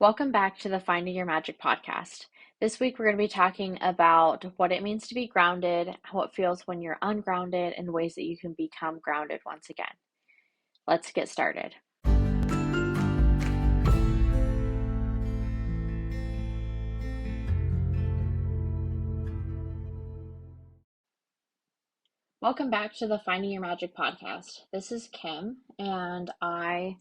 Welcome back to the Finding Your Magic podcast. This week, we're going to be talking about what it means to be grounded, how it feels when you're ungrounded, and ways that you can become grounded once again. Let's get started. Welcome back to the Finding Your Magic podcast. This is Kim, and I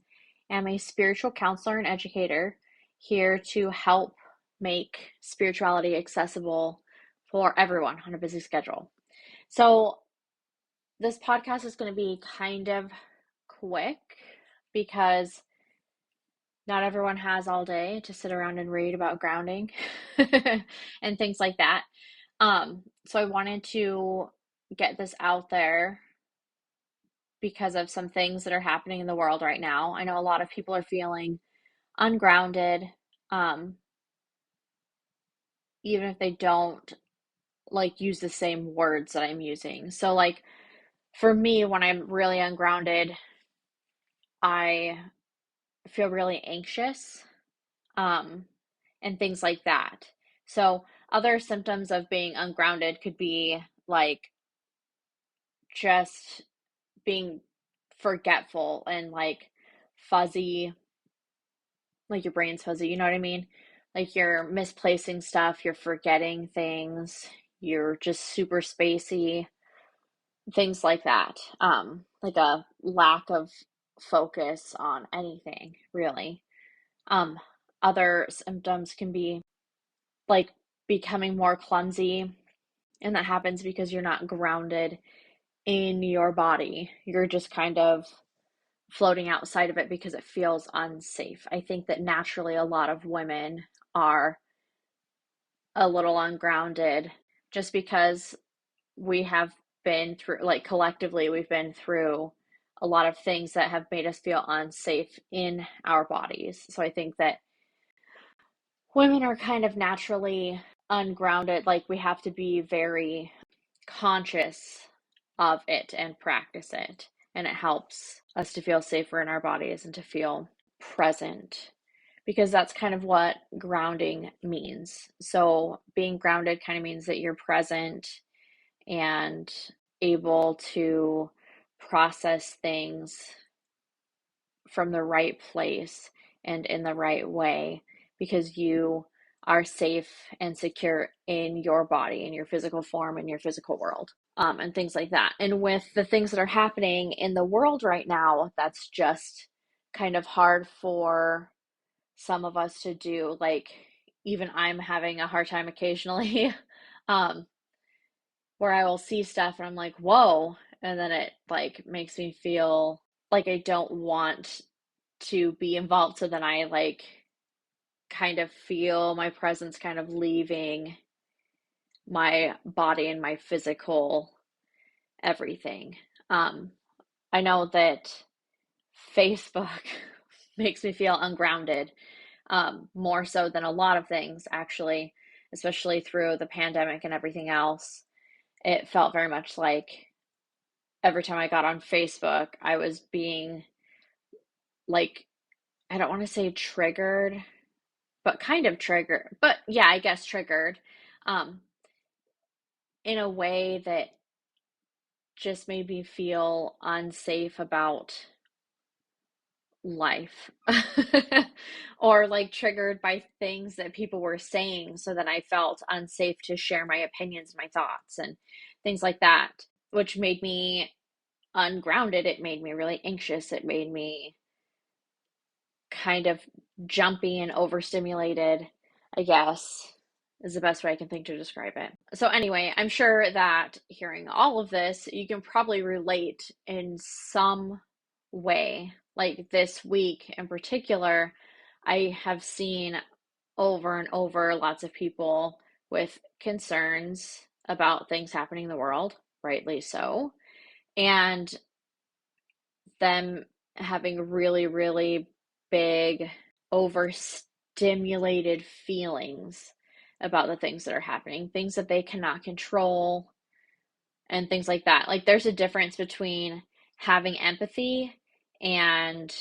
am a spiritual counselor and educator here to help make spirituality accessible for everyone on a busy schedule. So, this podcast is going to be kind of quick because not everyone has all day to sit around and read about grounding and things like that. So I wanted to get this out there because of some things that are happening in the world right now. I know a lot of people are feeling ungrounded, um, even if they don't like use the same words that I'm using. So like for me, when I'm really ungrounded, I feel really anxious, um, and things like that. So, other symptoms of being ungrounded could be like just being forgetful and like fuzzy, like your brain's fuzzy, you know what I mean? Like you're misplacing stuff, you're forgetting things, you're just super spacey, things like that. Like a lack of focus on anything, really. Um, Other symptoms can be like becoming more clumsy, and that happens because you're not grounded in your body. You're just kind of floating outside of it because it feels unsafe. I think that naturally a lot of women are a little ungrounded just because we have been through, like collectively, we've been through a lot of things that have made us feel unsafe in our bodies. So I think that women are kind of naturally ungrounded. Like we have to be very conscious of it and practice it. And it helps us to feel safer in our bodies and to feel present because that's kind of what grounding means. So, being grounded kind of means that you're present and able to process things from the right place and in the right way because you are safe and secure in your body, in your physical form, in your physical world, and things like that. And with the things that are happening in the world right now, that's just kind of hard for some of us to do. Like, even I'm having a hard time occasionally, um, where I will see stuff and I'm like, whoa. And then it like makes me feel like I don't want to be involved. So then I like kind of feel my presence kind of leaving my body and my physical everything. Um, I know that Facebook makes me feel ungrounded, more so than a lot of things, actually, especially through the pandemic and everything else. It felt very much like every time I got on Facebook, I was being like, I don't want to say triggered, but kind of triggered. But yeah, I guess triggered, um, in a way that just made me feel unsafe about life or like triggered by things that people were saying, so that I felt unsafe to share my opinions, my thoughts, and things like that, which made me ungrounded. It made me really anxious. It made me kind of jumpy and overstimulated, I guess, is the best way I can think to describe it. So, anyway, I'm sure that hearing all of this, you can probably relate in some way. Like this week in particular, I have seen over and over lots of people with concerns about things happening in the world, rightly so, and them having really, really big, overstimulated feelings about the things that are happening, things that they cannot control, and things like that. Like, there's a difference between having empathy and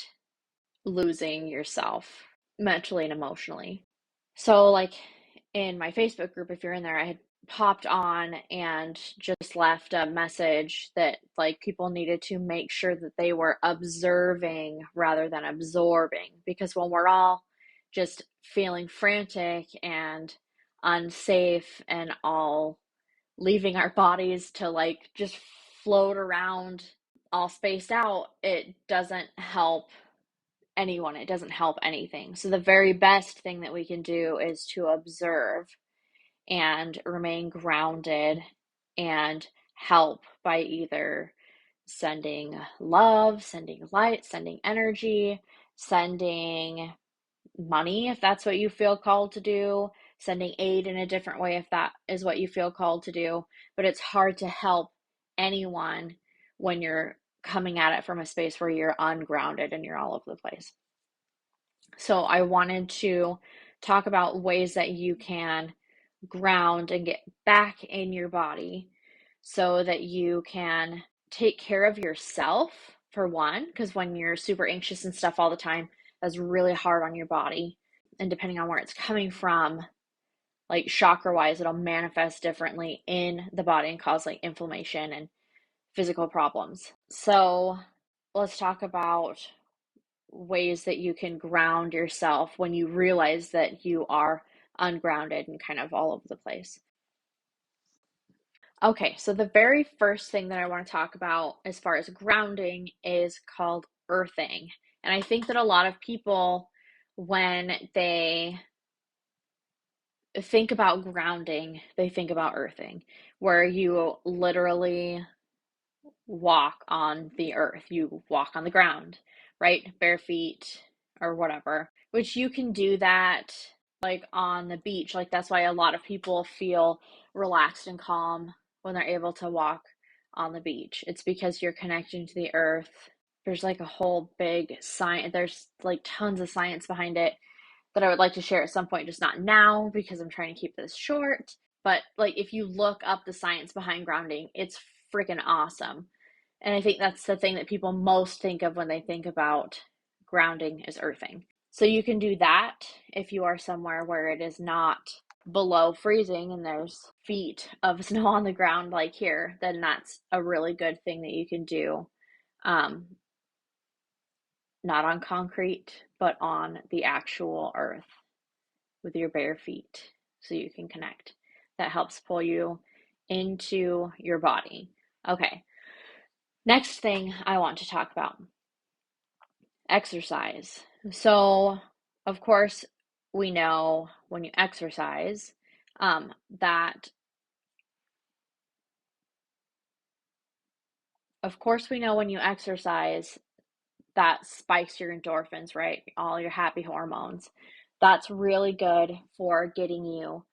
losing yourself. mentally and emotionally. So, like in my Facebook group, if you're in there, I had popped on and just left a message that like people needed to make sure that they were observing rather than absorbing. Because when we're all just feeling frantic and unsafe and all leaving our bodies to like just float around all spaced out, it doesn't help anyone. It doesn't help anything. So the very best thing that we can do is to observe and remain grounded and help by either sending love, sending light, sending energy, sending money if that's what you feel called to do, sending aid in a different way if that is what you feel called to do. But it's hard to help anyone when you're coming at it from a space where you're ungrounded and you're all over the place. So I wanted to talk about ways that you can ground and get back in your body so that you can take care of yourself for one, because when you're super anxious and stuff all the time, that's really hard on your body. And depending on where it's coming from, like chakra wise, it'll manifest differently in the body and cause like inflammation and physical problems. So let's talk about ways that you can ground yourself when you realize that you are ungrounded and kind of all over the place. Okay, so the very first thing that I want to talk about as far as grounding is called earthing. And I think that a lot of people, when they think about grounding, they think about earthing, where you literally walk on the earth, you walk on the ground, right? Bare feet or whatever, which you can do that like on the beach. Like that's why a lot of people feel relaxed and calm when they're able to walk on the beach. It's because you're connecting to the earth. There's like a whole big science, there's like tons of science behind it that I would like to share at some point, just not now because I'm trying to keep this short. But like if you look up the science behind grounding, it's freaking awesome. And I think that's the thing that people most think of when they think about grounding is earthing. So you can do that if you are somewhere where it is not below freezing and there's feet of snow on the ground like here, then that's a really good thing that you can do. Um, not on concrete, but on the actual earth with your bare feet so you can connect. That helps pull you into your body. Okay, next thing I want to talk about exercise. So, of course, we know when you exercise that, of course, we know when you exercise that spikes your endorphins, right? All your happy hormones. That's really good for getting you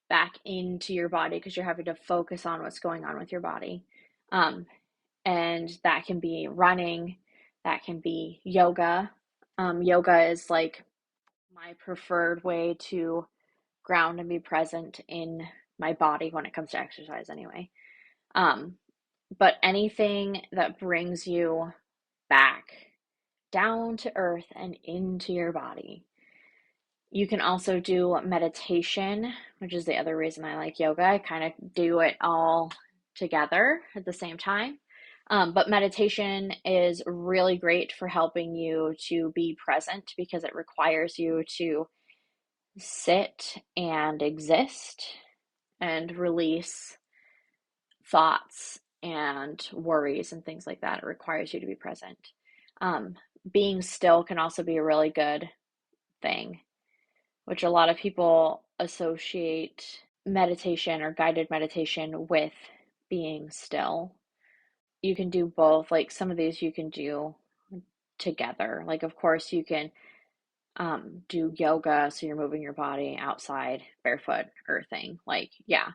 back into your body because you're having to focus on what's going on with your body. Um, and that can be running, that can be yoga. Yoga is like my preferred way to ground and be present in my body when it comes to exercise, anyway. Um, but anything that brings you back down to earth and into your body. You can also do meditation, which is the other reason I like yoga. I kind of do it all together at the same time. But meditation is really great for helping you to be present because it requires you to sit and exist and release thoughts and worries and things like that. It requires you to be present. Um, Being still can also be a really good thing, which a lot of people associate meditation or guided meditation with being still. You can do both. Like some of these you can do together. Like, of course, you can do yoga, so you're moving your body outside, barefoot, earthing. Like, yeah.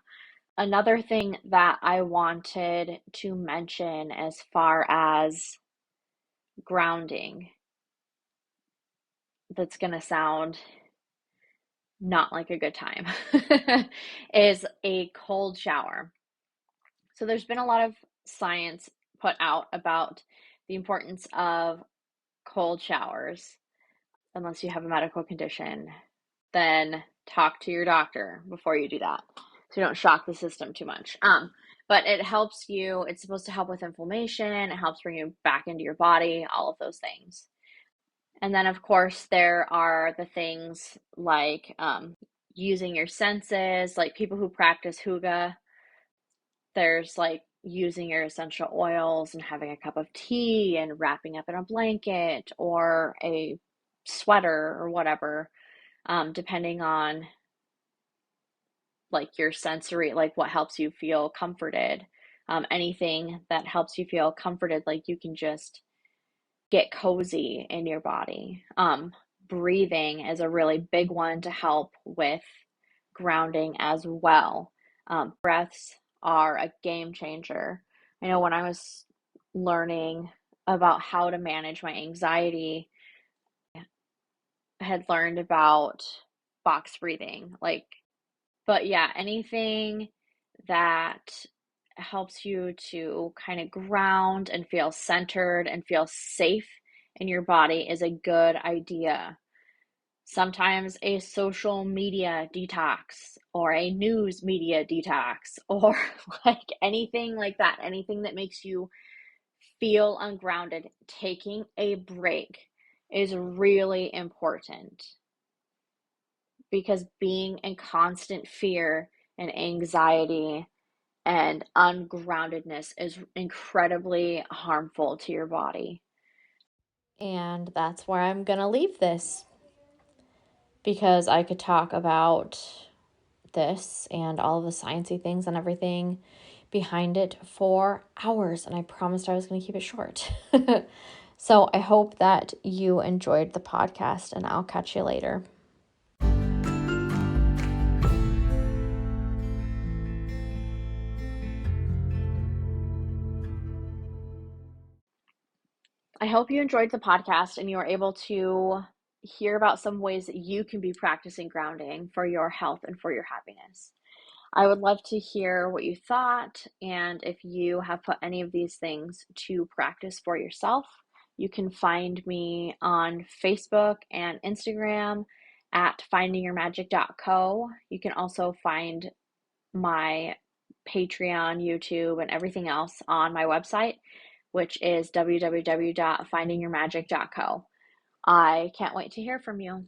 Another thing that I wanted to mention as far as grounding that's going to sound not like a good time is a cold shower. So there's been a lot of science put out about the importance of cold showers. unless you have a medical condition, then talk to your doctor before you do that, so you don't shock the system too much. But it helps you, it's supposed to help with inflammation, it helps bring you back into your body, all of those things. And then, of course, there are the things like using your senses, like people who practice hygge. There's like using your essential oils and having a cup of tea and wrapping up in a blanket or a sweater or whatever, depending on like your sensory, like what helps you feel comforted. Anything that helps you feel comforted, like you can just get cozy in your body. Breathing is a really big one to help with grounding as well. Breaths are a game changer. I know when I was learning about how to manage my anxiety, I had learned about box breathing. Like, but yeah, anything that helps you to kind of ground and feel centered and feel safe in your body is a good idea. Sometimes a social media detox or a news media detox or like anything like that, anything that makes you feel ungrounded, taking a break is really important, because being in constant fear and anxiety and ungroundedness is incredibly harmful to your body. And that's where I'm going to leave this, because I could talk about this and all of the sciencey things and everything behind it for hours, and I promised I was going to keep it short. So I hope that you enjoyed the podcast, and I'll catch you later. I hope you enjoyed the podcast and you were able to hear about some ways that you can be practicing grounding for your health and for your happiness. I would love to hear what you thought, and if you have put any of these things to practice for yourself. You can find me on Facebook and Instagram at findingyourmagic.co. You can also find my Patreon, YouTube, and everything else on my website, which is www.findingyourmagic.co. I can't wait to hear from you.